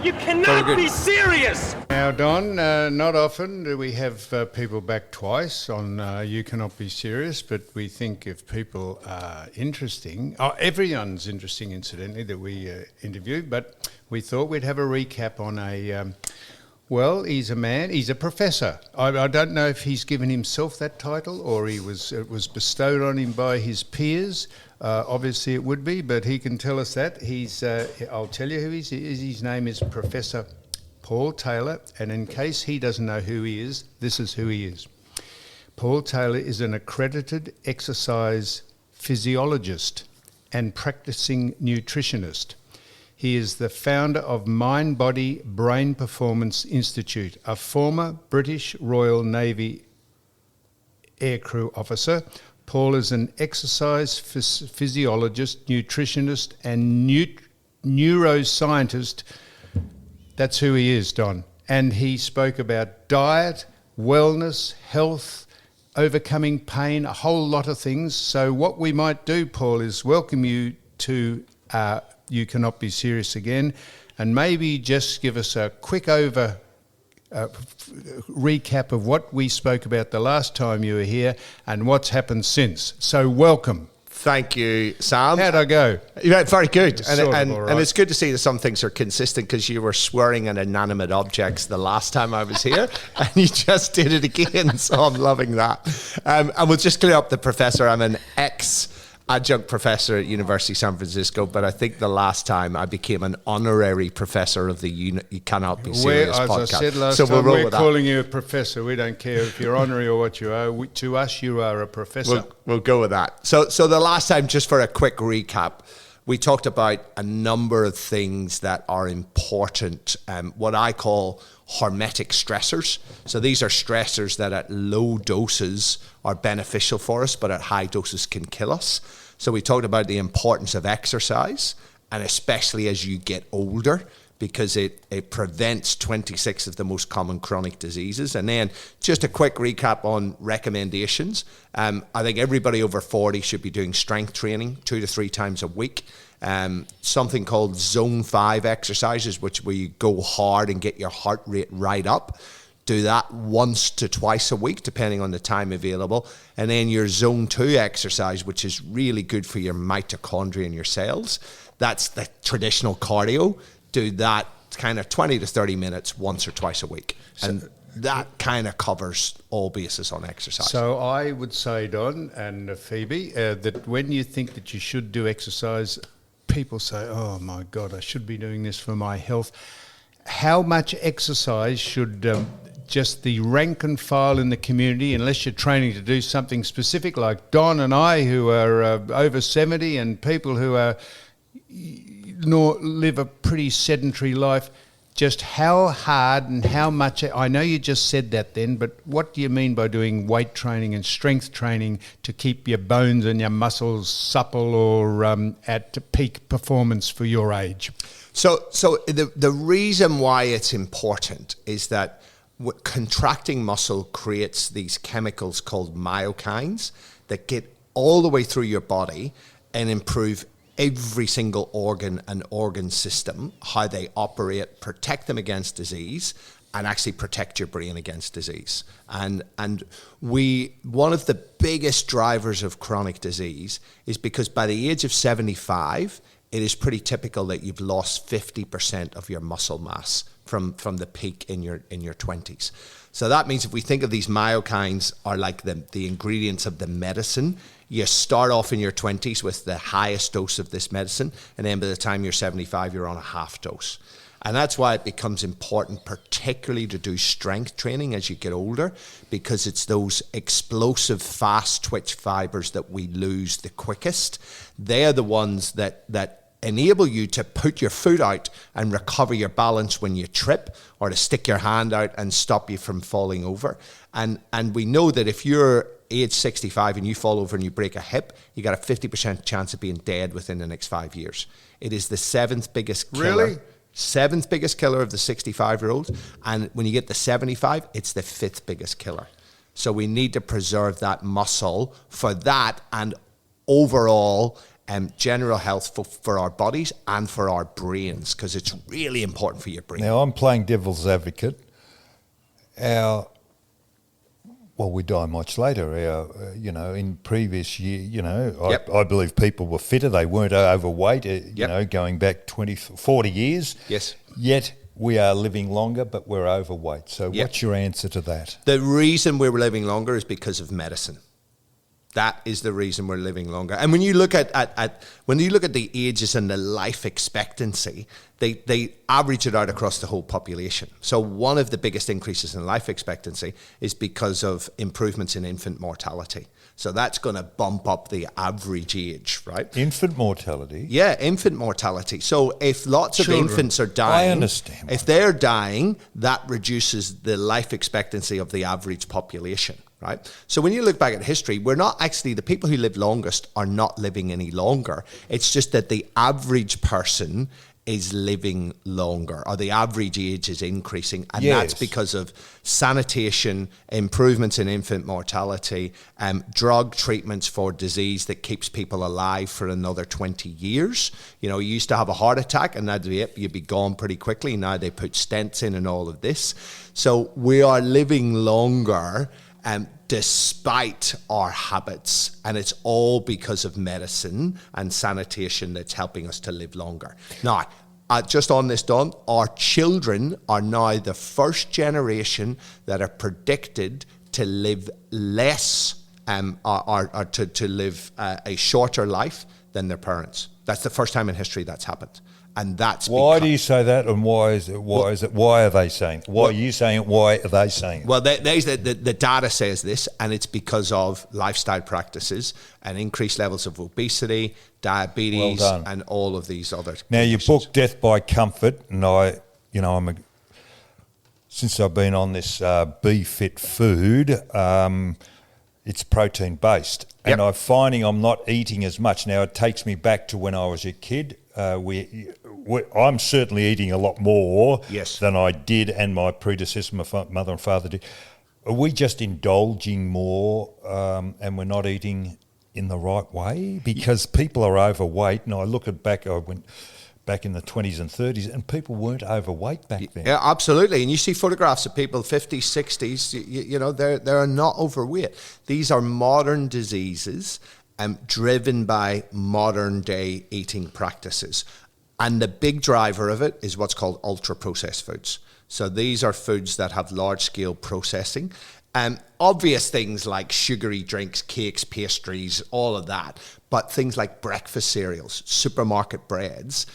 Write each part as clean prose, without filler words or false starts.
You cannot be serious! Now, Don, not often do we have people back twice on You Cannot Be Serious, but we think if people are interesting, everyone's interesting, incidentally, that we interview, but we thought we'd have a recap on well, he's a professor. I don't know if he's given himself that title or it was bestowed on him by his peers. Obviously it would be, but he can tell us that. I'll tell you who he is. His name is Professor Paul Taylor, and in case he doesn't know who he is, this is who he is. Paul Taylor is an accredited exercise physiologist and practicing nutritionist. He is the founder of Mind Body Brain Performance Institute, a former British Royal Navy aircrew officer. Paul is an exercise physiologist, nutritionist, and neuroscientist. That's who he is, Don. And he spoke about diet, wellness, health, overcoming pain, a whole lot of things. So what we might do, Paul, is welcome you to You Cannot Be Serious again, and maybe just give us a quick recap of what we spoke about the last time you were here and what's happened since. So welcome. Thank you, Sam. How'd I go? Yeah, very good. And it's good to see that some things are consistent, because you were swearing at inanimate objects the last time I was here and you just did it again. So I'm loving that. And we'll just clear up the professor. I'm an ex-adjunct professor at University of San Francisco, but I think the last time I became an honorary professor of the You Cannot Be Serious podcast. As I said last time, we're calling you a professor. We don't care if you're honorary or what you are. To us, you are a professor. We'll go with that. So the last time, just for a quick recap, we talked about a number of things that are important, what I call hormetic stressors. So these are stressors that at low doses are beneficial for us, but at high doses can kill us. So we talked about the importance of exercise, and especially as you get older, because it prevents 26 of the most common chronic diseases. And then just a quick recap on recommendations. I think everybody over 40 should be doing strength training 2 to 3 times a week. Something called zone 5 exercises, which where you go hard and get your heart rate right up. Do that once to twice a week, depending on the time available. And then your zone 2 exercise, which is really good for your mitochondria and your cells. That's the traditional cardio. Do that kind of 20 to 30 minutes once or twice a week. And that kind of covers all bases on exercise. So I would say, Don and Phoebe, that when you think that you should do exercise, people say, oh my God, I should be doing this for my health. How much exercise should just the rank and file in the community, unless you're training to do something specific like Don and I, who are over 70, and people who are live a pretty sedentary life, just how hard and how much, I know you just said that then, but what do you mean by doing weight training and strength training to keep your bones and your muscles supple or at peak performance for your age? So the reason why it's important is that contracting muscle creates these chemicals called myokines that get all the way through your body and improve every single organ and organ system, how they operate, protect them against disease, and actually protect your brain against disease. And one of the biggest drivers of chronic disease is because by the age of 75, it is pretty typical that you've lost 50% of your muscle mass from the peak in your 20s. So that means if we think of these myokines are like the ingredients of the medicine, you start off in your 20s with the highest dose of this medicine, and then by the time you're 75, you're on a half dose. And that's why it becomes important, particularly to do strength training as you get older, because it's those explosive, fast twitch fibers that we lose the quickest. They're the ones that enable you to put your foot out and recover your balance when you trip, or to stick your hand out and stop you from falling over. And we know that if you're age 65 and you fall over and you break a hip, you got a 50% chance of being dead within the next 5 years. It is the 7th biggest killer. Really? 7th biggest killer of the 65-year-olds. And when you get to 75, it's the 5th biggest killer. So we need to preserve that muscle for that, and overall general health for our bodies and for our brains, because it's really important for your brain. Now, I'm playing devil's advocate. We die much later. In previous year, I believe people were fitter. They weren't overweight, going back 20, 40 years. Yes. Yet we are living longer, but we're overweight. So what's your answer to that? The reason we're living longer is because of medicine. That is the reason we're living longer. And when you look at the ages and the life expectancy, they average it out across the whole population. So one of the biggest increases in life expectancy is because of improvements in infant mortality. So that's going to bump up the average age, right? Infant mortality? Yeah, infant mortality. So if lots of infants are dying, I understand. If they're dying, that reduces the life expectancy of the average population. Right. So when you look back at history, we're not actually, the people who live longest are not living any longer. It's just that the average person is living longer, or the average age is increasing. And that's because of sanitation, improvements in infant mortality, drug treatments for disease that keeps people alive for another 20 years. You used to have a heart attack and that'd be it. You'd be gone pretty quickly. Now they put stents in and all of this. So we are living longer despite our habits, and it's all because of medicine and sanitation that's helping us to live longer. Now, just on this, Don, our children are now the first generation that are predicted to live less, or to live a shorter life than their parents. That's the first time in history that's happened. And that's why do you say that, and why is it? Why are they saying it? Why are you saying it? Why are they saying it? Well, the data says this, and it's because of lifestyle practices and increased levels of obesity, diabetes, and all of these other Now, conditions. your book, Death by Comfort, and since I've been on this Be Fit food, it's protein based, and I'm finding I'm not eating as much now. It takes me back to when I was a kid. I'm certainly eating a lot more than I did, and my predecessor, my mother and father did. Are we just indulging more, and we're not eating in the right way? Because people are overweight, and I went back in the 20s and 30s, and people weren't overweight back then. Yeah, absolutely. And you see photographs of people 50s, 60s, they're not overweight. These are modern diseases driven by modern day eating practices. And the big driver of it is what's called ultra processed foods. So these are foods that have large scale processing. Obvious things like sugary drinks, cakes, pastries, all of that. But things like breakfast cereals, supermarket breads,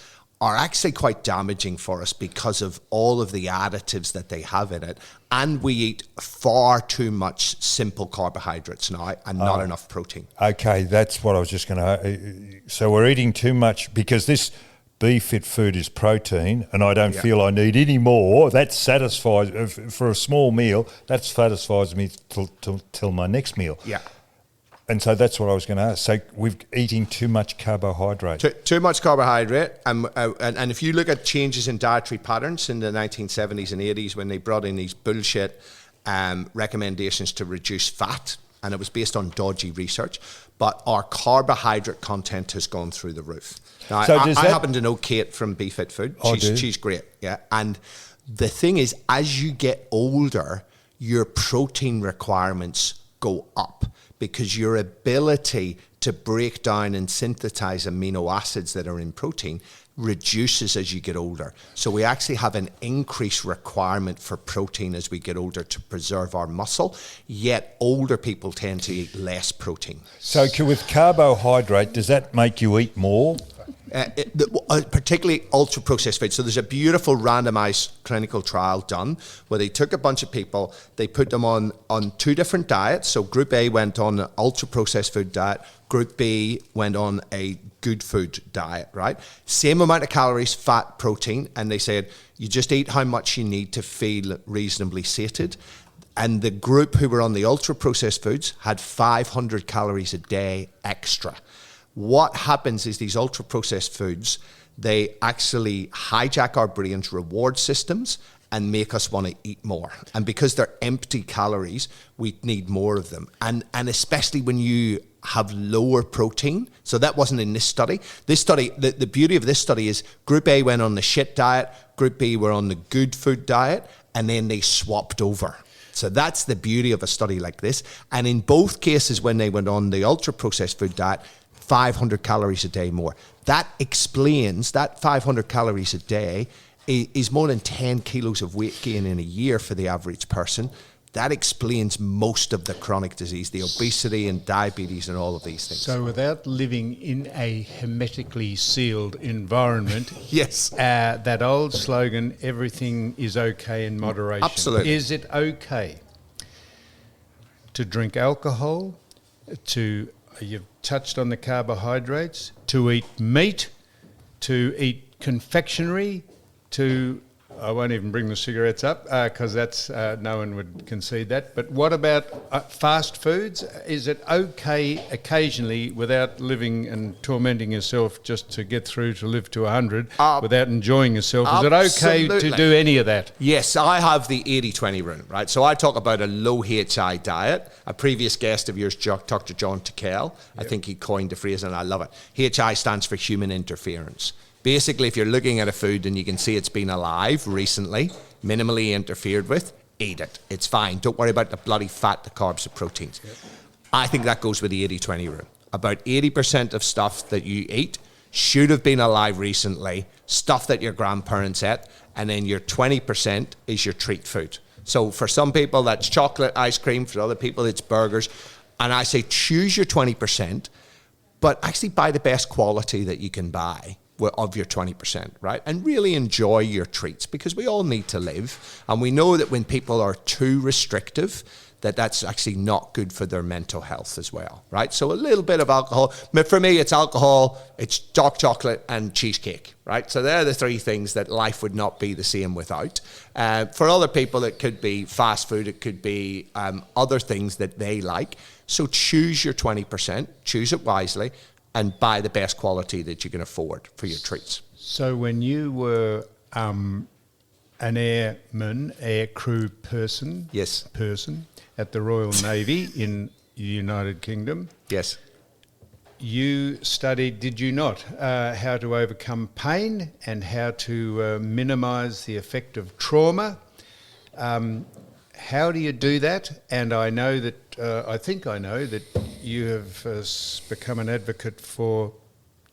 are actually quite damaging for us because of all of the additives that they have in it. And we eat far too much simple carbohydrates now and not enough protein. Okay, that's what I was just going to... So we're eating too much because this Be Fit food is protein, and I don't feel I need any more. That satisfies, for a small meal, that satisfies me till my next meal. Yeah. And so that's what I was going to ask. So we're eating too much carbohydrate. Too much carbohydrate. And if you look at changes in dietary patterns in the 1970s and 80s, when they brought in these bullshit recommendations to reduce fat, and it was based on dodgy research, but our carbohydrate content has gone through the roof. Now, So I happen to know Kate from Be Fit Food. She's great, yeah. And the thing is, as you get older, your protein requirements go up, because your ability to break down and synthesize amino acids that are in protein reduces as you get older. So we actually have an increased requirement for protein as we get older to preserve our muscle, yet older people tend to eat less protein. So with carbohydrate, does that make you eat more? Particularly ultra-processed foods. So there's a beautiful randomized clinical trial done where they took a bunch of people, they put them on two different diets. So Group A went on an ultra-processed food diet, Group B went on a good food diet, right? Same amount of calories, fat, protein, and they said, you just eat how much you need to feel reasonably sated. And the group who were on the ultra-processed foods had 500 calories a day extra. What happens is these ultra-processed foods, they actually hijack our brain's reward systems and make us want to eat more. And because they're empty calories, we need more of them. And especially when you have lower protein. So that wasn't in this study. This study, the beauty of this study is Group A went on the shit diet, Group B were on the good food diet, and then they swapped over. So that's the beauty of a study like this. And in both cases, when they went on the ultra-processed food diet, 500 calories a day more. That explains that 500 calories a day is more than 10 kilos of weight gain in a year for the average person. That explains most of the chronic disease, the obesity and diabetes and all of these things. So without living in a hermetically sealed environment, yes, that old slogan, everything is okay in moderation. Absolutely. Is it okay to drink alcohol, you've touched on the carbohydrates, to eat meat, to eat confectionery, I won't even bring the cigarettes up because that's no one would concede that. But what about fast foods? Is it okay occasionally, without living and tormenting yourself just to get through to live to 100, without enjoying yourself? Is it okay to do any of that? Yes, I have the 80-20 rule, right? So I talk about a low HI diet. A previous guest of yours, Dr. John Tickell, I think he coined the phrase and I love it. HI stands for human interference. Basically, if you're looking at a food and you can see it's been alive recently, minimally interfered with, eat it. It's fine. Don't worry about the bloody fat, the carbs, the proteins. Yep. I think that goes with the 80-20 rule. About 80% of stuff that you eat should have been alive recently, stuff that your grandparents ate, and then your 20% is your treat food. So for some people, that's chocolate, ice cream. For other people, it's burgers. And I say choose your 20%, but actually buy the best quality that you can buy of your 20%, right? And really enjoy your treats, because we all need to live. And we know that when people are too restrictive, that's actually not good for their mental health as well, right? So a little bit of alcohol. But for me, it's alcohol, it's dark chocolate, and cheesecake, right? So they're the three things that life would not be the same without. For other people, it could be fast food, it could be other things that they like. So choose your 20%, choose it wisely, and buy the best quality that you can afford for your treats. So when you were an air crew person at the Royal Navy in the United Kingdom, yes, you studied, did you not, how to overcome pain and how to minimise the effect of trauma. How do you do that? And I know that, I think I know that you have become an advocate for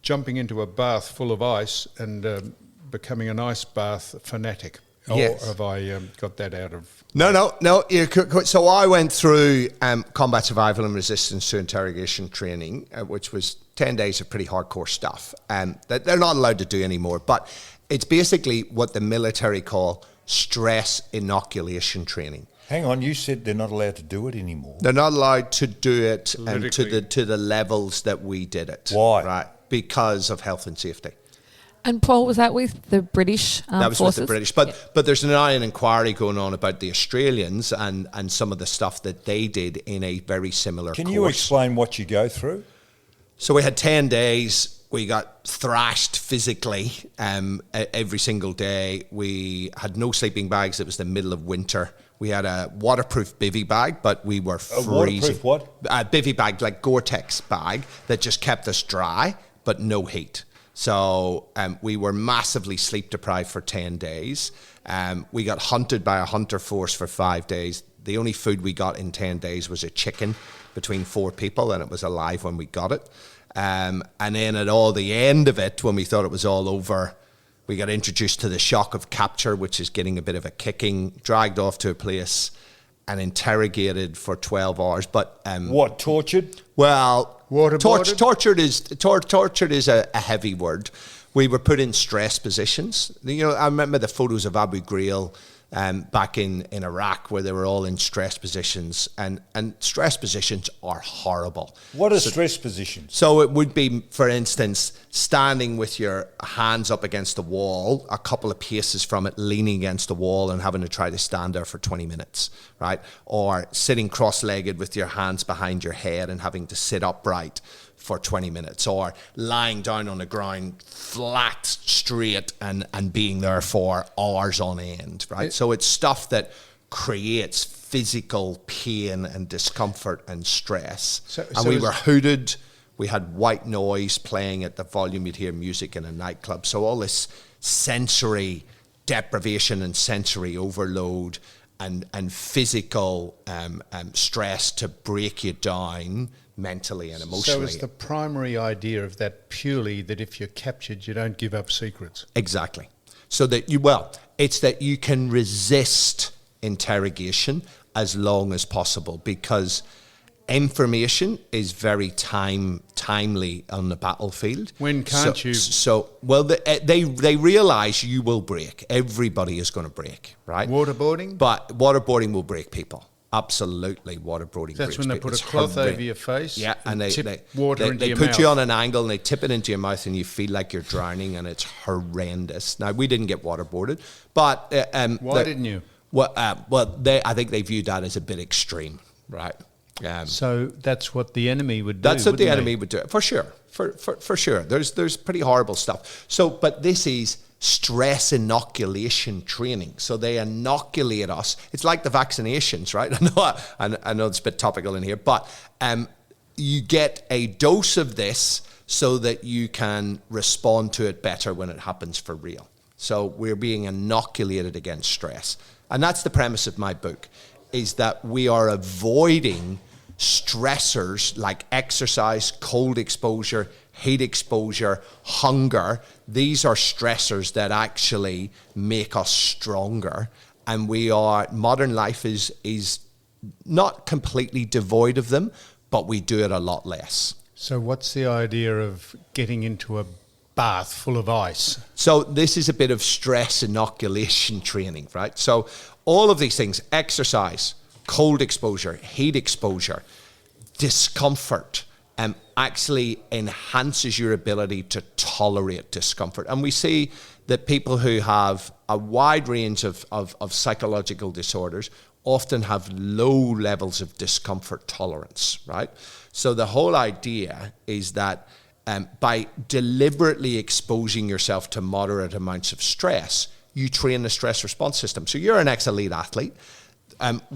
jumping into a bath full of ice and becoming an ice bath fanatic. Yes. Or have I got that out of... No. So I went through combat survival and resistance to interrogation training, which was 10 days of pretty hardcore stuff that they're not allowed to do anymore. But it's basically what the military call stress inoculation training. Hang on, you said they're not allowed to do it anymore. They're not allowed to do it to the levels that we did it. Why? Right, because of health and safety. And Paul, was that with the British forces? That was with the British. But there's now an inquiry going on about the Australians and some of the stuff that they did in a very similar Can course. you explain what you go through? So we had 10 days. We got thrashed physically every single day. We had no sleeping bags. It was the middle of winter. We had a waterproof bivy bag, but we were freezing. Waterproof what? A bivy bag, like Gore-Tex bag, that just kept us dry, but no heat. So we were massively sleep deprived for 10 days. We got hunted by a hunter force for 5 days. The only food we got in 10 days was a chicken between 4 people, and it was alive when we got it. And then at all the end of it, when we thought it was all over, we got introduced to the shock of capture, which is getting a bit of a kicking, dragged off to a place and interrogated for 12 hours. But what, tortured? Well, Waterboarded? tortured is a heavy word. We were put in stress positions. You know, I remember the photos of Abu Ghraib back in Iraq, where they were all in stress positions, and stress positions are horrible. What are stress positions? So it would be, for instance, standing with your hands up against the wall, a couple of paces from it, leaning against the wall and having to try to stand there for 20 minutes, right? Or sitting cross-legged with your hands behind your head and having to sit upright for 20 minutes, or lying down on the ground flat, straight, and being there for hours on end, right? So it's stuff that creates physical pain and discomfort and stress. So We were hooted. We had white noise playing at the volume you'd hear music in a nightclub. So all this sensory deprivation and sensory overload and physical stress to break you down mentally and emotionally. So is the primary idea of that purely that if you're captured, you don't give up secrets? Exactly. So that it's that you can resist interrogation as long as possible, because information is very timely on the battlefield. When can't you? They realize you will break. Everybody is going to break, right? Waterboarding? But waterboarding will break people. Absolutely, waterboarding. That's breaks when they people. put It's a cloth horrific. over your face. Yeah, and they tip water into your put mouth. you on an angle and they tip it into your mouth and you feel like you're drowning, and it's horrendous. Now, we didn't get waterboarded, but Why didn't you? I think they viewed that as a bit extreme, right? So that's what the enemy would do. That's what the wouldn't enemy they? would do, for sure, for sure. There's pretty horrible stuff. So, but this is stress inoculation training. So they inoculate us. It's like the vaccinations, right? I know it's a bit topical in here, but you get a dose of this so that you can respond to it better when it happens for real. So we're being inoculated against stress. And that's the premise of my book, is that we are avoiding stressors like exercise, cold exposure, heat exposure, hunger. These are stressors that actually make us stronger. And modern life is not completely devoid of them, but we do it a lot less. So what's the idea of getting into a bath full of ice? So this is a bit of stress inoculation training, right? So all of these things, exercise, cold exposure, heat exposure, discomfort, actually enhances your ability to tolerate discomfort. And we see that people who have a wide range of psychological disorders often have low levels of discomfort tolerance, right? So the whole idea is that by deliberately exposing yourself to moderate amounts of stress, you train the stress response system. So you're an ex-elite athlete.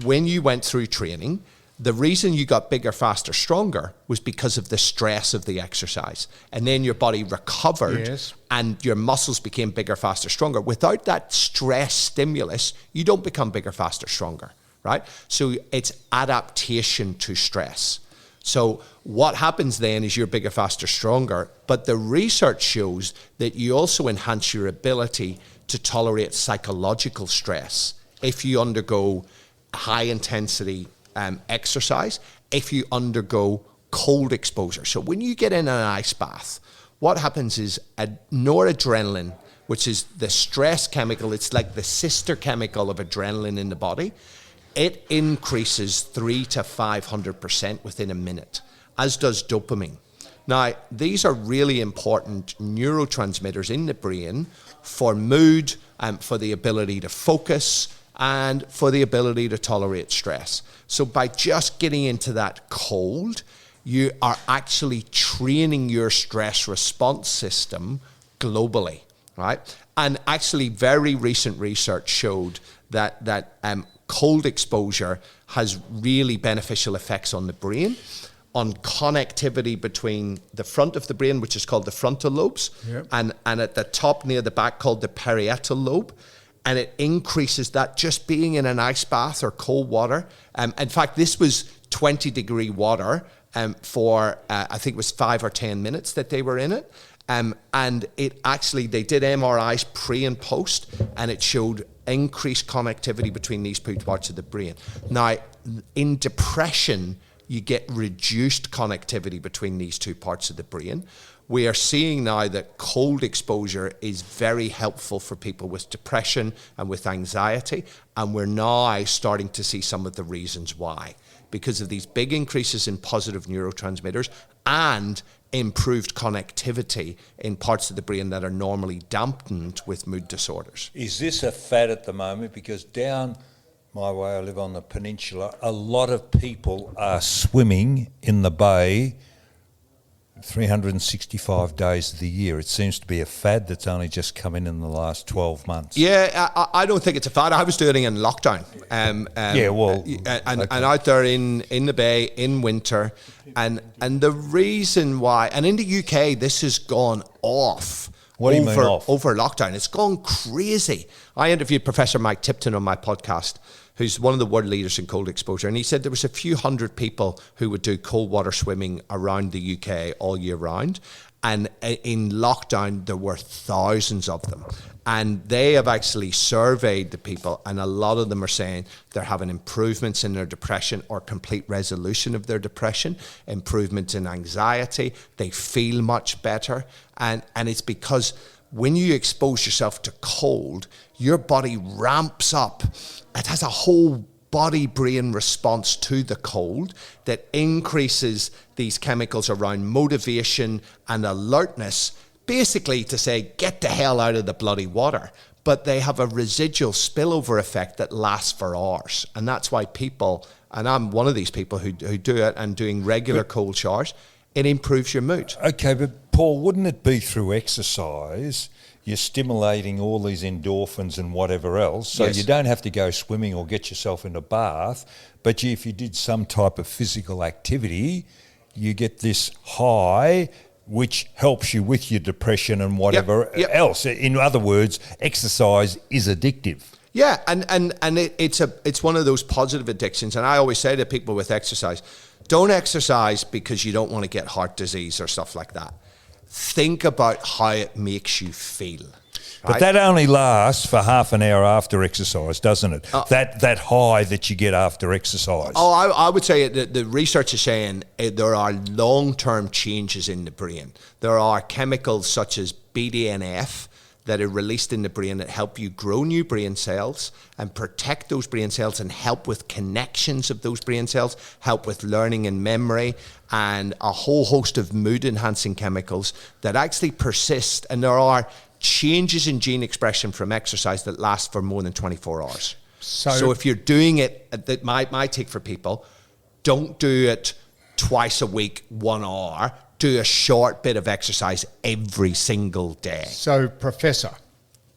When you went through training, the reason you got bigger, faster, stronger was because of the stress of the exercise. And then your body recovered, yes, and your muscles became bigger, faster, stronger. Without that stress stimulus, you don't become bigger, faster, stronger, right? So it's adaptation to stress. So what happens then is you're bigger, faster, stronger. But the research shows that you also enhance your ability to tolerate psychological stress if you undergo high intensity exercise, if you undergo cold exposure. So when you get in an ice bath, what happens is noradrenaline, which is the stress chemical, it's like the sister chemical of adrenaline in the body, it increases 300 to 500% within a minute, as does dopamine. Now, these are really important neurotransmitters in the brain for mood, for the ability to focus, and for the ability to tolerate stress. So by just getting into that cold, you are actually training your stress response system globally, right? And actually very recent research showed that cold exposure has really beneficial effects on the brain, on connectivity between the front of the brain, which is called the frontal lobes, yep, and at the top near the back called the parietal lobe. And it increases that just being in an ice bath or cold water. In fact, this was 20-degree water for, I think it was 5 or 10 minutes that they were in it. And it actually, they did MRIs pre and post, and it showed increased connectivity between these two parts of the brain. Now, in depression, you get reduced connectivity between these two parts of the brain. We are seeing now that cold exposure is very helpful for people with depression and with anxiety, and we're now starting to see some of the reasons why, because of these big increases in positive neurotransmitters and improved connectivity in parts of the brain that are normally dampened with mood disorders. Is this a fad at the moment? Because down my way, I live on the peninsula, a lot of people are swimming in the bay 365 days of the year. It seems to be a fad that's only just come in the last 12 months. Yeah, I don't think it's a fad. I was doing it in lockdown. And out there in the bay in winter, and the reason why, and in the UK this has gone off. What do you mean off? Over lockdown, it's gone crazy. I interviewed Professor Mike Tipton on my podcast, who's one of the world leaders in cold exposure, and he said there was a few hundred people who would do cold water swimming around the UK all year round, and in lockdown there were thousands of them, and they have actually surveyed the people, and a lot of them are saying they're having improvements in their depression or complete resolution of their depression, improvements in anxiety, they feel much better, and it's because when you expose yourself to cold, your body ramps up. It has a whole body-brain response to the cold that increases these chemicals around motivation and alertness, basically to say, get the hell out of the bloody water. But they have a residual spillover effect that lasts for hours. And that's why people, and I'm one of these people who do it, and doing regular cold showers, it improves your mood. Okay, but Paul, wouldn't it be through exercise? You're stimulating all these endorphins and whatever else, so Yes. you don't have to go swimming or get yourself in a bath, but if you did some type of physical activity, you get this high which helps you with your depression and whatever else. In other words, exercise is addictive. Yeah, and it's one of those positive addictions. And I always say to people with exercise, don't exercise because you don't want to get heart disease or stuff like that. Think about how it makes you feel. But right? that only lasts for half an hour after exercise, doesn't it? That high that you get after exercise. Oh, I would say that the research is saying there are long-term changes in the brain. There are chemicals such as BDNF that are released in the brain that help you grow new brain cells and protect those brain cells and help with connections of those brain cells, help with learning and memory, and a whole host of mood-enhancing chemicals that actually persist. And there are changes in gene expression from exercise that last for more than 24 hours. So if you're doing it, that my take for people, don't do it twice a week, 1 hour. Do a short bit of exercise every single day. So, Professor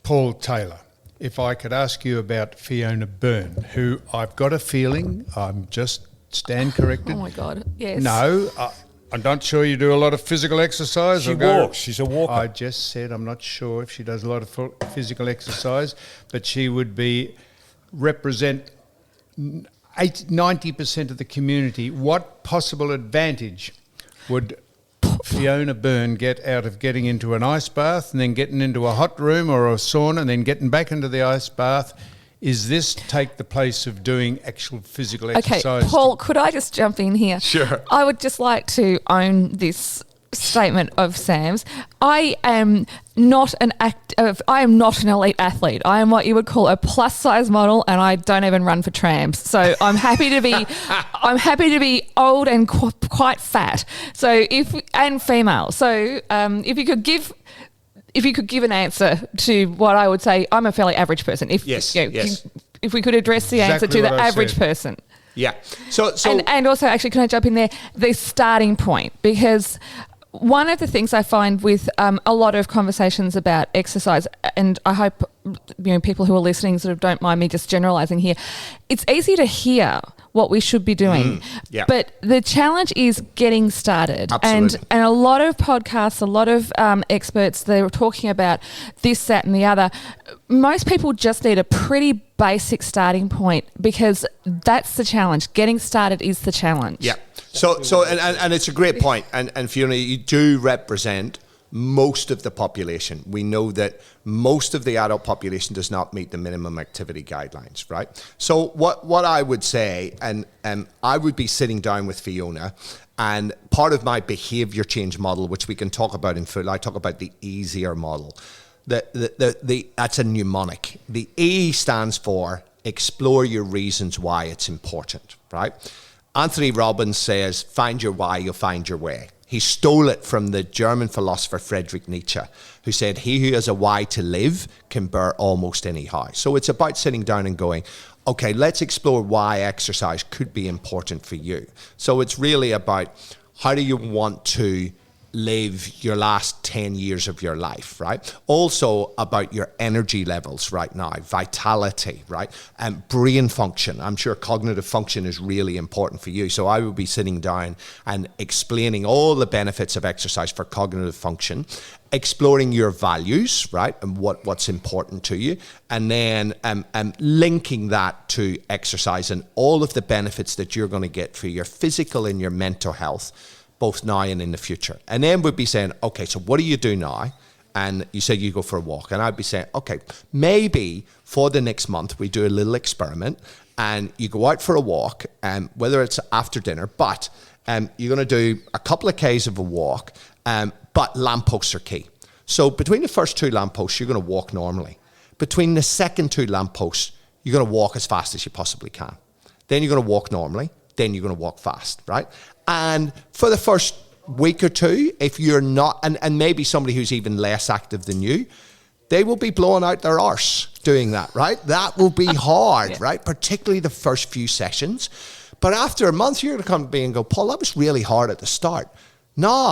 Paul Taylor, if I could ask you about Fiona Byrne, who I've got a feeling, I'm just stand corrected. Oh my God, yes. No, I'm not sure you do a lot of physical exercise. She walks, she's a walker. I just said I'm not sure if she does a lot of physical exercise, but she would represent 90% of the community. What possible advantage would Fiona Byrne get out of getting into an ice bath and then getting into a hot room or a sauna and then getting back into the ice bath? Is this take the place of doing actual physical exercise? Okay, Paul, could I just jump in here? Sure. I would just like to own this statement of Sam's. I am not an elite athlete. I am what you would call a plus size model, and I don't even run for trams. So I'm happy to be old and quite fat. So and female. So if you could give an answer to what I would say, I'm a fairly average person. If we could address the answer to the average person. Yeah. So and also, actually, can I jump in there? The starting point, because one of the things I find with a lot of conversations about exercise, and I hope people who are listening sort of don't mind me just generalising here, it's easy to hear what we should be doing. But the challenge is getting started. Absolutely. And a lot of podcasts, a lot of experts, they're talking about this, that and the other. Most people just need a pretty basic starting point, because that's the challenge. Getting started is the challenge. Yeah. So it's a great point. And Fiona, you do represent most of the population. We know that most of the adult population does not meet the minimum activity guidelines, right? So what I would say, and I would be sitting down with Fiona, and part of my behavior change model, which we can talk about in full, I talk about the easier model. That's a mnemonic. The E stands for explore your reasons why it's important, right? Anthony Robbins says, find your why, you'll find your way. He stole it from the German philosopher Friedrich Nietzsche, who said, he who has a why to live can bear almost any how. So it's about sitting down and going, okay, let's explore why exercise could be important for you. So it's really about, how do you want to live your last 10 years of your life, right? Also about your energy levels right now, vitality, right? And brain function. I'm sure cognitive function is really important for you. So I will be sitting down and explaining all the benefits of exercise for cognitive function, exploring your values, right? And what's important to you. And then linking that to exercise and all of the benefits that you're going to get for your physical and your mental health, both now and in the future. And then we'd be saying, okay, so what do you do now? And you said you go for a walk. And I'd be saying, okay, maybe for the next month, we do a little experiment and you go out for a walk, whether it's after dinner, but you're going to do a couple of Ks of a walk, but lampposts are key. So between the first 2 lampposts, you're going to walk normally. Between the second 2 lampposts, you're going to walk as fast as you possibly can. Then you're going to walk normally. Then you're going to walk fast, right? And for the first week or two, if you're not, and maybe somebody who's even less active than you, they will be blowing out their arse doing that, right? That will be hard, right? Particularly the first few sessions. But after a month, you're going to come to me and go, Paul, that was really hard at the start. Now,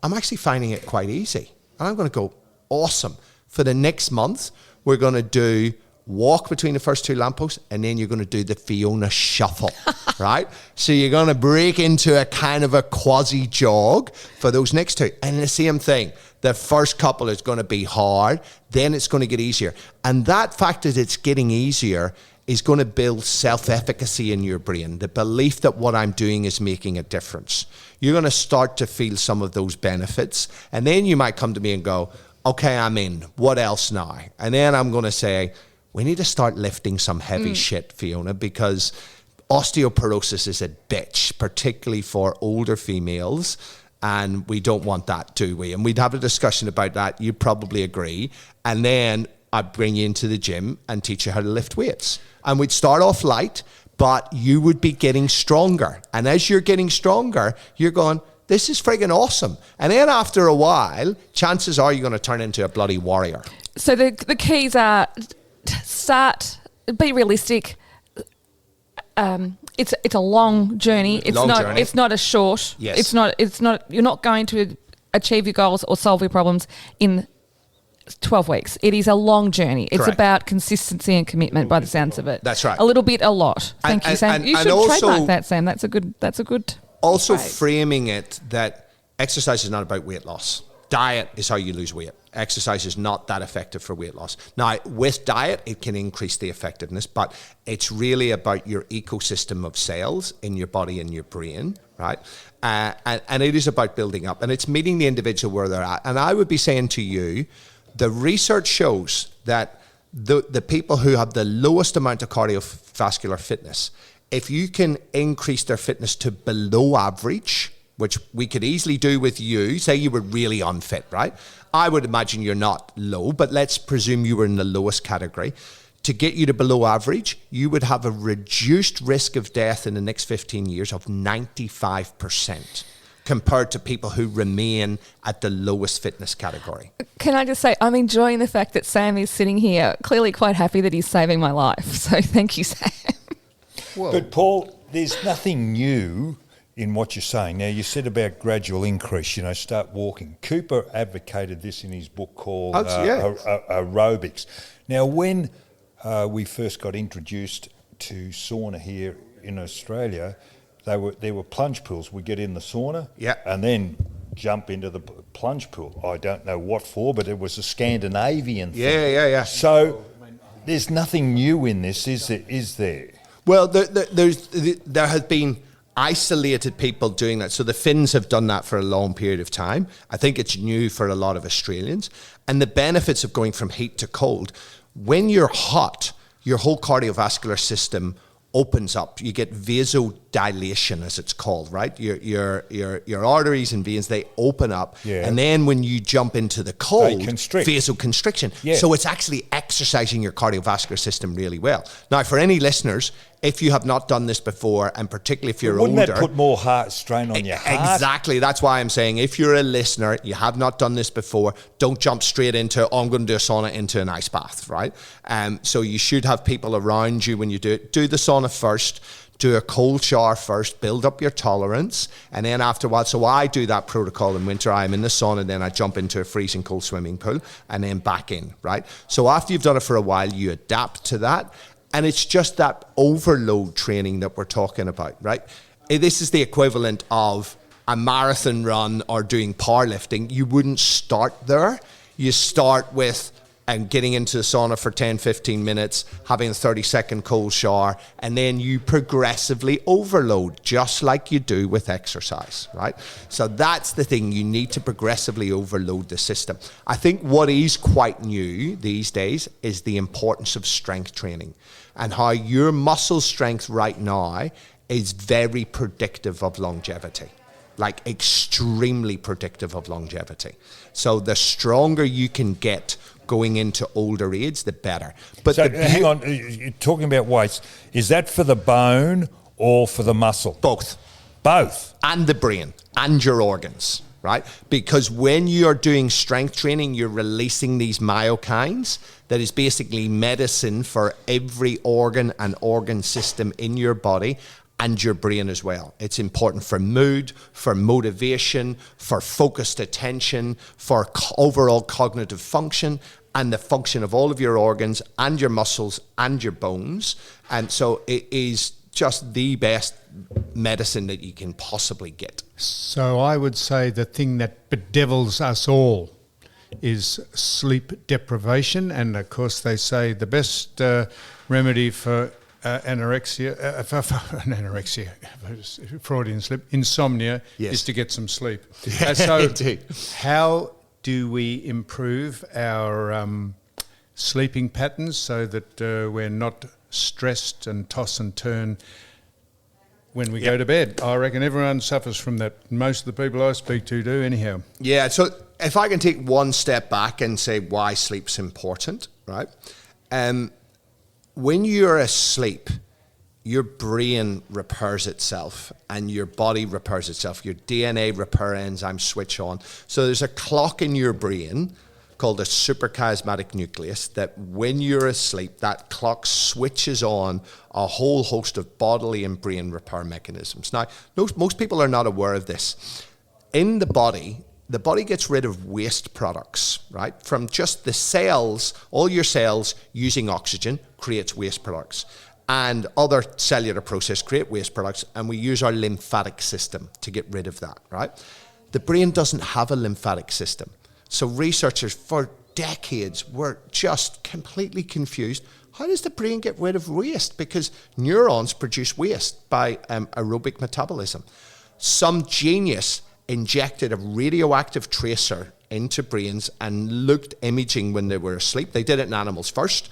I'm actually finding it quite easy. And I'm going to go, awesome. For the next month, we're going to do walk between the first 2 lampposts, and then you're going to do the Fiona shuffle, right? So you're going to break into a kind of a quasi jog for those next 2. And the same thing, the first couple is going to be hard, then it's going to get easier. And that fact that it's getting easier is going to build self-efficacy in your brain, the belief that what I'm doing is making a difference. You're going to start to feel some of those benefits. And then you might come to me and go, okay, I'm in. What else now? And then I'm going to say, we need to start lifting some heavy shit, Fiona, because osteoporosis is a bitch, particularly for older females. And we don't want that, do we? And we'd have a discussion about that. You'd probably agree. And then I'd bring you into the gym and teach you how to lift weights. And we'd start off light, but you would be getting stronger. And as you're getting stronger, you're going, this is friggin' awesome. And then after a while, chances are you're going to turn into a bloody warrior. So the keys are be realistic. It's a long journey. It's not a short. Yes. It's not you're not going to achieve your goals or solve your problems in 12 weeks. It is a long journey. It's Correct. about consistency and commitment by the sounds of it. That's right. A little bit, a lot. Thank you, Sam. You should trademark that, Sam. That's a good Also phrase. framing it that exercise is not about weight loss. Diet is how you lose weight. Exercise is not that effective for weight loss. Now, with diet, it can increase the effectiveness, but it's really about your ecosystem of cells in your body and your brain, right? And it is about building up, and it's meeting the individual where they're at. And I would be saying to you, the research shows that the people who have the lowest amount of cardiovascular fitness, if you can increase their fitness to below average, which we could easily do with you, say you were really unfit, right? I would imagine you're not low, but let's presume you were in the lowest category. To get you to below average, you would have a reduced risk of death in the next 15 years of 95% compared to people who remain at the lowest fitness category. Can I just say, I'm enjoying the fact that Sam is sitting here, clearly quite happy that he's saving my life. So thank you, Sam. Well, But Paul, there's nothing new in what you're saying. Now, you said about gradual increase, start walking. Cooper advocated this in his book called Aerobics. Now, when we first got introduced to sauna here in Australia, there were plunge pools. We get in the sauna and then jump into the plunge pool. I don't know what for, but it was a Scandinavian thing. Yeah. So there's nothing new in this, is there? Well, there have been isolated people doing that. So the Finns have done that for a long period of time. I think it's new for a lot of Australians. And the benefits of going from heat to cold, when you're hot, your whole cardiovascular system opens up. You get vasodilation, as it's called, right? Your arteries and veins, they open up. Yeah. And then when you jump into the cold, They constrict. vasoconstriction. Yeah. So it's actually exercising your cardiovascular system really well. Now, for any listeners, if you have not done this before, and particularly if you're Wouldn't older... that put more heart strain on your heart? Exactly. That's why I'm saying if you're a listener, you have not done this before, don't jump straight into, I'm going to do a sauna into an ice bath, right? So you should have people around you when you do it. Do the sauna sauna first, do a cold shower first, build up your tolerance, and then after a while, so I do that protocol in winter. I'm in the sauna, then I jump into a freezing cold swimming pool, and then back in, right? So after you've done it for a while, you adapt to that, and it's just that overload training that we're talking about, right? This is the equivalent of a marathon run or doing powerlifting. You wouldn't start there. You start with getting into the sauna for 10, 15 minutes, having a 30-second cold shower, and then you progressively overload, just like you do with exercise, right? So that's the thing. You need to progressively overload the system. I think what is quite new these days is the importance of strength training, and how your muscle strength right now is very predictive of longevity. Like extremely predictive of longevity. So the stronger you can get going into older age, the better. But so hang on, you're talking about weights. Is that for the bone or for the muscle? Both. Both. And the brain and your organs, right? Because when you're doing strength training, you're releasing these myokines that is basically medicine for every organ and organ system in your body and your brain as well. It's important for mood, for motivation, for focused attention, for overall cognitive function, and the function of all of your organs and your muscles and your bones. And so it is just the best medicine that you can possibly get. So I would say the thing that bedevils us all is sleep deprivation. And of course they say the best remedy for Freudian slip, insomnia, yes, is to get some sleep. So how do we improve our sleeping patterns so that we're not stressed and toss and turn when we go to bed? I reckon everyone suffers from that. Most of the people I speak to do anyhow. Yeah, so if I can take one step back and say why sleep's important, right? When you're asleep, your brain repairs itself and your body repairs itself. Your DNA repair enzymes switch on. So there's a clock in your brain called a suprachiasmatic nucleus that when you're asleep, that clock switches on a whole host of bodily and brain repair mechanisms. Now, most people are not aware of this. In the body gets rid of waste products, right? From just the cells, all your cells using oxygen creates waste products. And other cellular processes create waste products, and we use our lymphatic system to get rid of that, right? The brain doesn't have a lymphatic system. So researchers for decades were just completely confused. How does the brain get rid of waste? Because neurons produce waste by aerobic metabolism. Some genius injected a radioactive tracer into brains and looked imaging when they were asleep. They did it in animals first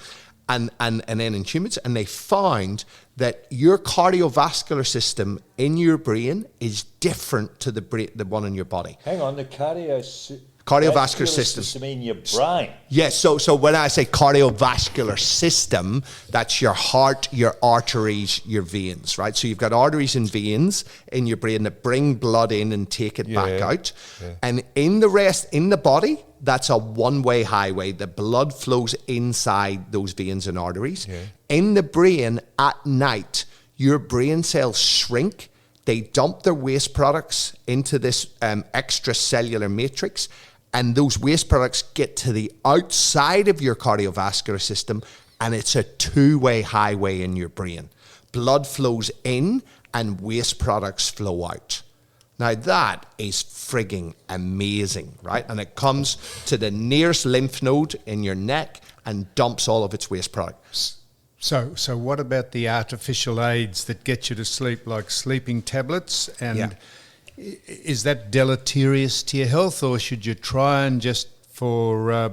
and then in humans, and they found that your cardiovascular system in your brain is different to the one in your body. Hang on, the cardiovascular system in your brain. Yes, so when I say cardiovascular system, that's your heart, your arteries, your veins, right? So you've got arteries and veins in your brain that bring blood in and take it back out. Yeah. And in the body, that's a one-way highway. The blood flows inside those veins and arteries. Yeah. In the brain, at night, your brain cells shrink. They dump their waste products into this extracellular matrix, and those waste products get to the outside of your cardiovascular system, and it's a two-way highway in your brain. Blood flows in, and waste products flow out. Now that is frigging amazing, right? And it comes to the nearest lymph node in your neck and dumps all of its waste products. So what about the artificial aids that get you to sleep, like sleeping tablets? And is that deleterious to your health, or should you try and just for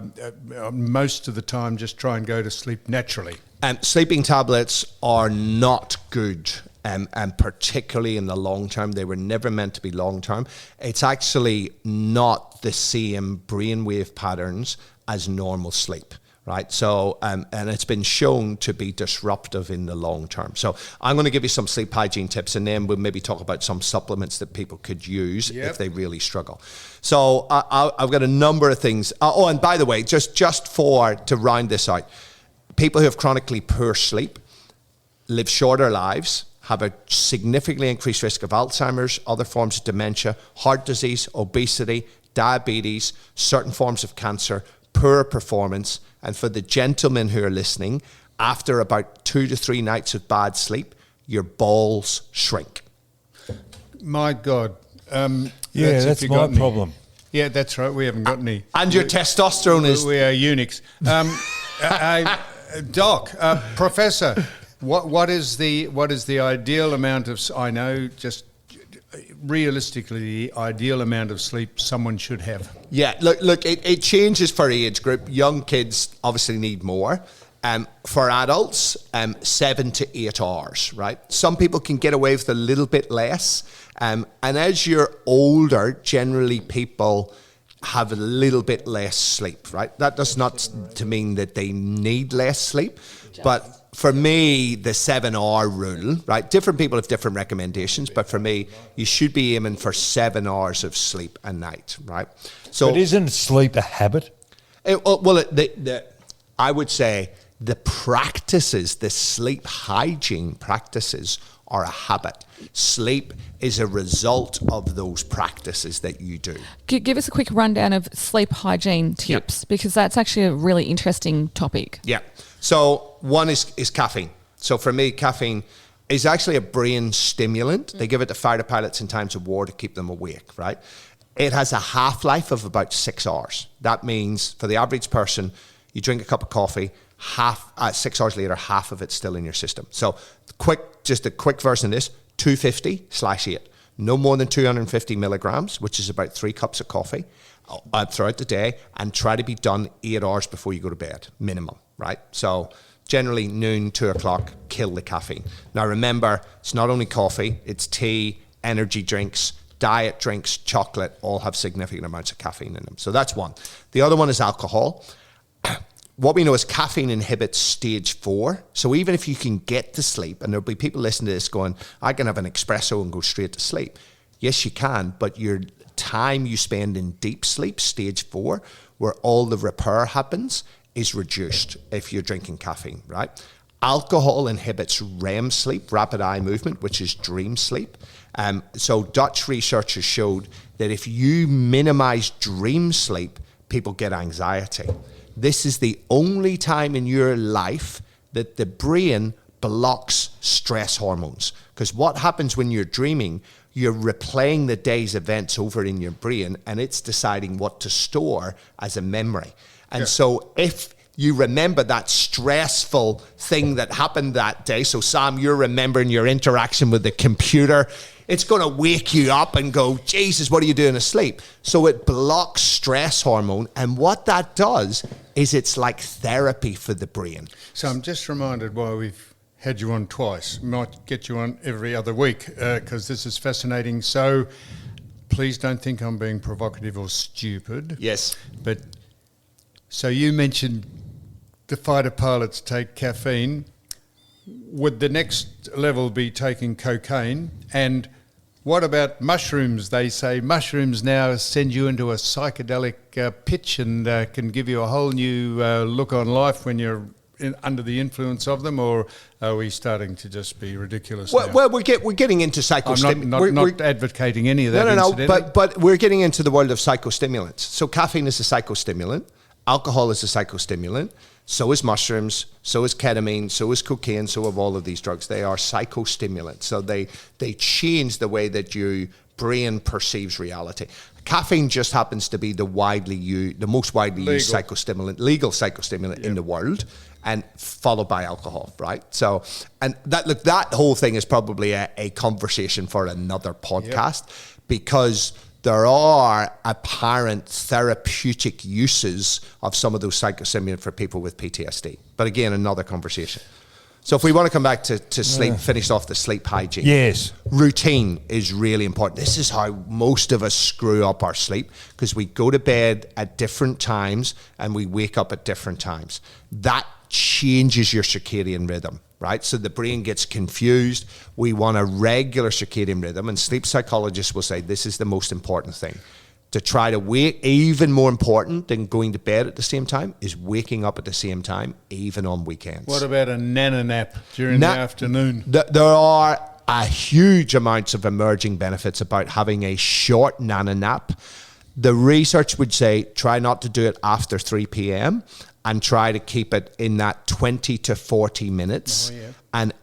most of the time just try and go to sleep naturally? Sleeping tablets are not good. And particularly in the long term. They were never meant to be long term. It's actually not the same brainwave patterns as normal sleep, right? So, and it's been shown to be disruptive in the long term. So I'm going to give you some sleep hygiene tips, and then we'll maybe talk about some supplements that people could use if they really struggle. So I've got a number of things. Oh, and by the way, just to round this out, people who have chronically poor sleep, live shorter lives, have a significantly increased risk of Alzheimer's, other forms of dementia, heart disease, obesity, diabetes, certain forms of cancer, poor performance. And for the gentlemen who are listening, after about 2 to 3 nights of bad sleep, your balls shrink. My God. That's my problem. Yeah, that's right. We haven't got any. And your testosterone is... We are eunuchs. Doc, Professor, what is the ideal amount of... I know, just realistically, the ideal amount of sleep someone should have? Yeah, look, it changes for age group. Young kids obviously need more. For adults, 7 to 8 hours, right? Some people can get away with a little bit less. And as you're older, generally people have a little bit less sleep, right? That does not to mean that they need less sleep. But for me, the 7-hour rule, right? Different people have different recommendations, but for me, you should be aiming for 7 hours of sleep a night, right? So, But isn't sleep a habit? I would say the practices, the sleep hygiene practices are a habit. Sleep is a result of those practices that you do. Give us a quick rundown of sleep hygiene tips, because that's actually a really interesting topic. Yeah. So one is caffeine. So for me, caffeine is actually a brain stimulant. They give it to fighter pilots in times of war to keep them awake, right? It has a half-life of about 6 hours. That means for the average person, you drink a cup of coffee, 6 hours later, half of it's still in your system. So just a quick version of this, 250/8. No more than 250 milligrams, which is about 3 cups of coffee throughout the day, and try to be done 8 hours before you go to bed, minimum, right? So generally noon, 2 o'clock, kill the caffeine. Now remember, it's not only coffee, it's tea, energy drinks, diet drinks, chocolate, all have significant amounts of caffeine in them. So that's one. The other one is alcohol. What we know is caffeine inhibits stage 4. So even if you can get to sleep, and there'll be people listening to this going, I can have an espresso and go straight to sleep. Yes, you can, but your time you spend in deep sleep, stage 4, where all the repair happens, is reduced if you're drinking caffeine, right? Alcohol inhibits REM sleep, rapid eye movement, which is dream sleep. So Dutch researchers showed that if you minimize dream sleep, people get anxiety. This is the only time in your life that the brain blocks stress hormones. Because what happens when you're dreaming, you're replaying the day's events over in your brain, and it's deciding what to store as a memory. And so if you remember that stressful thing that happened that day, so Sam, you're remembering your interaction with the computer, it's going to wake you up and go, Jesus, what are you doing asleep? So it blocks stress hormone. And what that does is it's like therapy for the brain. So I'm just reminded why we've had you on twice. Might get you on every other week because this is fascinating. So please don't think I'm being provocative or stupid. Yes. But so you mentioned the fighter pilots take caffeine. Would the next level be taking cocaine? And what about mushrooms? They say mushrooms now send you into a psychedelic pitch and can give you a whole new look on life when you're under the influence of them, or are we starting to just be ridiculous now? Well, we're getting into psychostimulants. I'm not advocating any of that. No, but we're getting into the world of psychostimulants. So caffeine is a psychostimulant. Alcohol is a psychostimulant. So is mushrooms, so is ketamine, so is cocaine, so of all of these drugs. They are psychostimulants. So they change the way that your brain perceives reality. Caffeine just happens to be the most widely used legal psychostimulant in the world, and followed by alcohol, right? So, and that whole thing is probably a conversation for another podcast, because there are apparent therapeutic uses of some of those psychostimulants for people with PTSD. But again, another conversation. So if we want to come back to sleep, finish off the sleep hygiene. Yes. Routine is really important. This is how most of us screw up our sleep, because we go to bed at different times and we wake up at different times. That changes your circadian rhythm, right? So the brain gets confused. We want a regular circadian rhythm, and sleep psychologists will say this is the most important thing. to try to wake, even more important than going to bed at the same time, is waking up at the same time, even on weekends. What about a nana nap during the afternoon? There are a huge amounts of emerging benefits about having a short nana nap. The research would say try not to do it after 3 p.m. and try to keep it in that 20 to 40 minutes. Oh, yeah.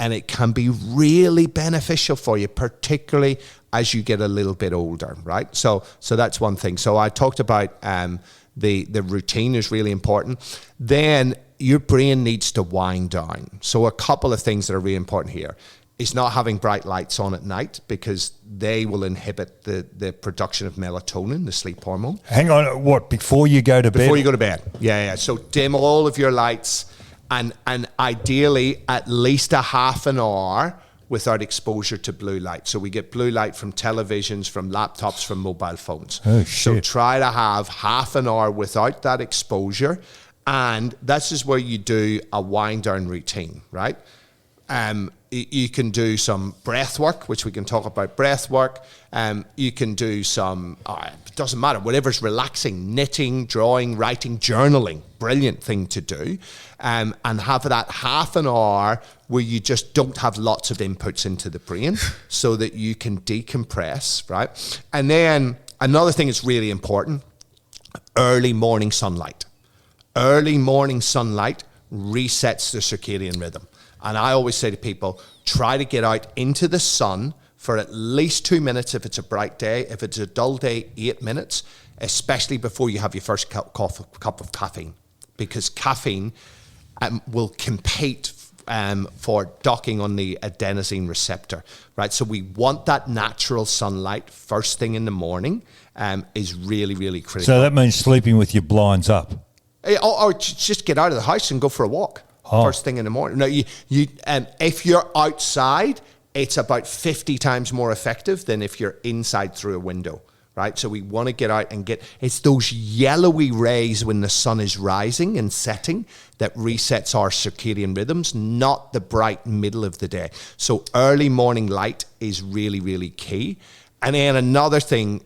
And it can be really beneficial for you, particularly as you get a little bit older, right? So that's one thing. So I talked about the routine is really important. Then your brain needs to wind down. So a couple of things that are really important here is not having bright lights on at night, because they will inhibit the production of melatonin, the sleep hormone. Hang on, what, before you go to bed? Before you go to bed, yeah. So dim all of your lights, and ideally at least a half an hour without exposure to blue light. So we get blue light from televisions, from laptops, from mobile phones. Oh, so shit. try to have half an hour without that exposure, and this is where you do a wind down routine, right? You can do some breath work, which we can talk about breath work. You can do some, it doesn't matter, whatever's relaxing, knitting, drawing, writing, journaling, brilliant thing to do. And have that half an hour where you just don't have lots of inputs into the brain so that you can decompress, right? And then another thing that's really important, early morning sunlight. Early morning sunlight resets the circadian rhythm. And I always say to people, try to get out into the sun for at least 2 minutes if it's a bright day. If it's a dull day, 8 minutes, especially before you have your first cup of caffeine, because caffeine will compete for docking on the adenosine receptor, right? So we want that natural sunlight first thing in the morning is really, really critical. So that means sleeping with your blinds up. Or just get out of the house and go for a walk. First thing in the morning. Now, if you're outside, it's about 50 times more effective than if you're inside through a window, right? So we want to get out and it's those yellowy rays when the sun is rising and setting that resets our circadian rhythms, not the bright middle of the day. So early morning light is really, really key. And then another thing,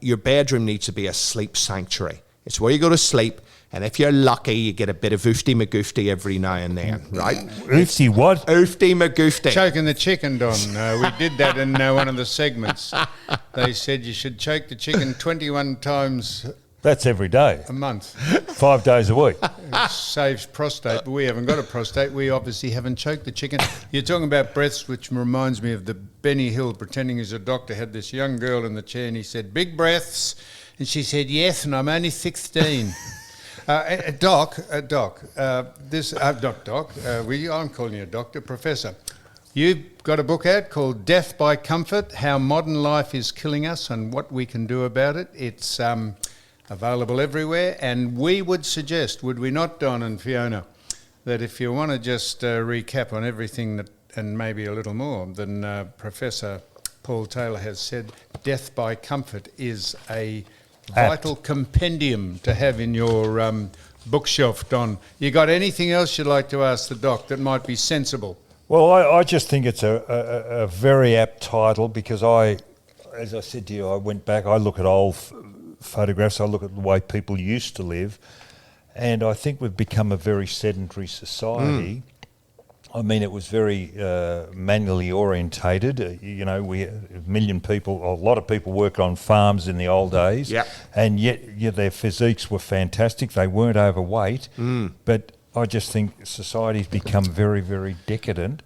your bedroom needs to be a sleep sanctuary. It's where you go to sleep. And if you're lucky, you get a bit of oofty magoofty every now and then, right? Oofty what? Oofty magoofty. Choking the chicken, Don. We did that in one of the segments. They said you should choke the chicken 21 times That's every day. a month. 5 days a week. It saves prostate, but we haven't got a prostate. We obviously haven't choked the chicken. You're talking about breaths, which reminds me of the Benny Hill pretending he's a doctor, had this young girl in the chair and he said, big breaths. And she said, yes, and I'm only 16. Doc, I'm calling you a doctor, Professor. You've got a book out called Death by Comfort, How Modern Life is Killing Us and What We Can Do About It. It's available everywhere, and we would suggest, would we not, Don and Fiona, that if you want to just recap on everything that, and maybe a little more than Professor Paul Taylor has said, Death by Comfort is a vital compendium to have in your bookshelf, Don. You got anything else you'd like to ask the doc that might be sensible? Well, I just think it's a very apt title because as I said to you, I went back, I look at old photographs, I look at the way people used to live, and I think we've become a very sedentary society. I mean, it was very manually orientated. We a lot of people worked on farms in the old days, and yet their physiques were fantastic. They weren't overweight, but I just think society's become very, very decadent.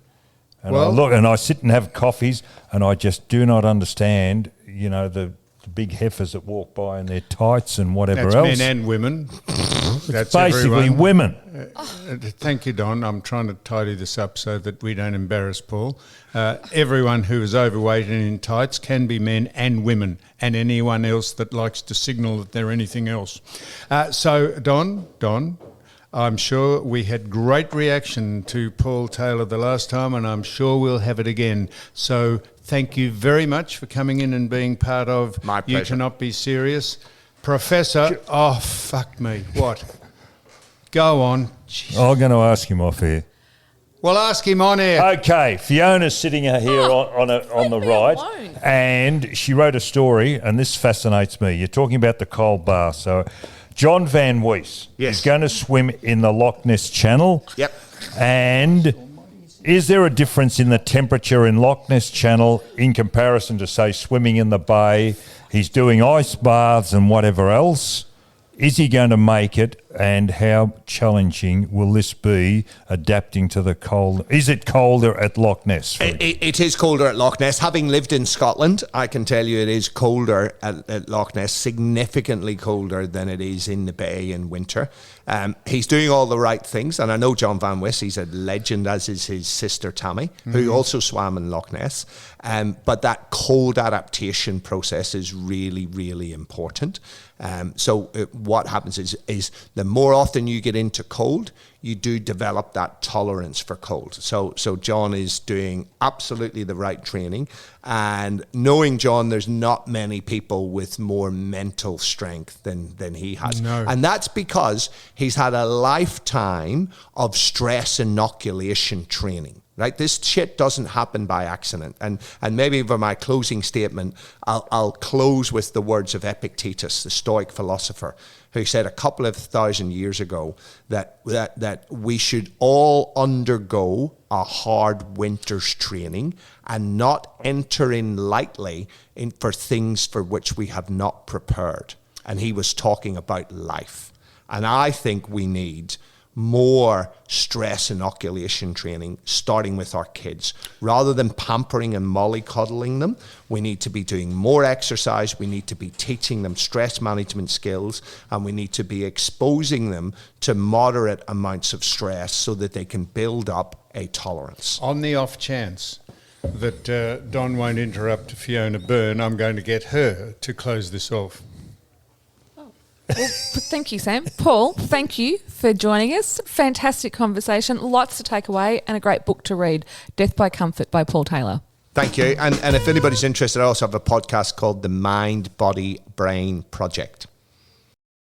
And I sit and have coffees, and I just do not understand, the big heifers that walk by in their tights and whatever That's else. men and women. That's basically everyone. women. Thank you, Don. I'm trying to tidy this up so that we don't embarrass Paul. Everyone who is overweight and in tights can be men and women, and anyone else that likes to signal that they're anything else. So, Don, I'm sure we had great reaction to Paul Taylor the last time, and I'm sure we'll have it again. So thank you very much for coming in and being part of My pleasure. You Cannot Be Serious. Professor, oh, fuck me. What? Go on. I'm going to ask him off here. Well, ask him on air. Okay, Fiona's sitting here on the me right, alone. and she wrote a story, and this fascinates me. You're talking about the cold bath. So, John Van Wees Yes. is going to swim in the Loch Ness Channel. Yep. And is there a difference in the temperature in Loch Ness Channel in comparison to, say, swimming in the bay? He's doing ice baths and whatever else. Is he going to make it, and how challenging will this be adapting to the cold? Is it colder at Loch Ness? It is colder at Loch Ness. Having lived in Scotland, I can tell you it is colder at Loch Ness, significantly colder than it is in the bay in winter. He's doing all the right things, and I know John Van Wees, he's a legend, as is his sister Tammy, who also swam in Loch Ness. But that cold adaptation process is really, really important. What happens is the more often you get into cold, you do develop that tolerance for cold. So John is doing absolutely the right training, and knowing John, there's not many people with more mental strength than he has. No. And that's because he's had a lifetime of stress inoculation training. Right, this shit doesn't happen by accident, and maybe for my closing statement, I'll close with the words of Epictetus, the Stoic philosopher, who said a couple of thousand years ago that we should all undergo a hard winter's training and not enter in lightly for things for which we have not prepared. And he was talking about life, and I think we need more stress inoculation training, starting with our kids. Rather than pampering and mollycoddling them, we need to be doing more exercise, we need to be teaching them stress management skills, and we need to be exposing them to moderate amounts of stress so that they can build up a tolerance. On the off chance that Don won't interrupt Fiona Byrne, I'm going to get her to close this off. Well, thank you, Sam. Paul, thank you for joining us. Fantastic conversation, lots to take away, and a great book to read, Death by Comfort by Paul Taylor. Thank you. And if anybody's interested, I also have a podcast called The Mind, Body, Brain Project.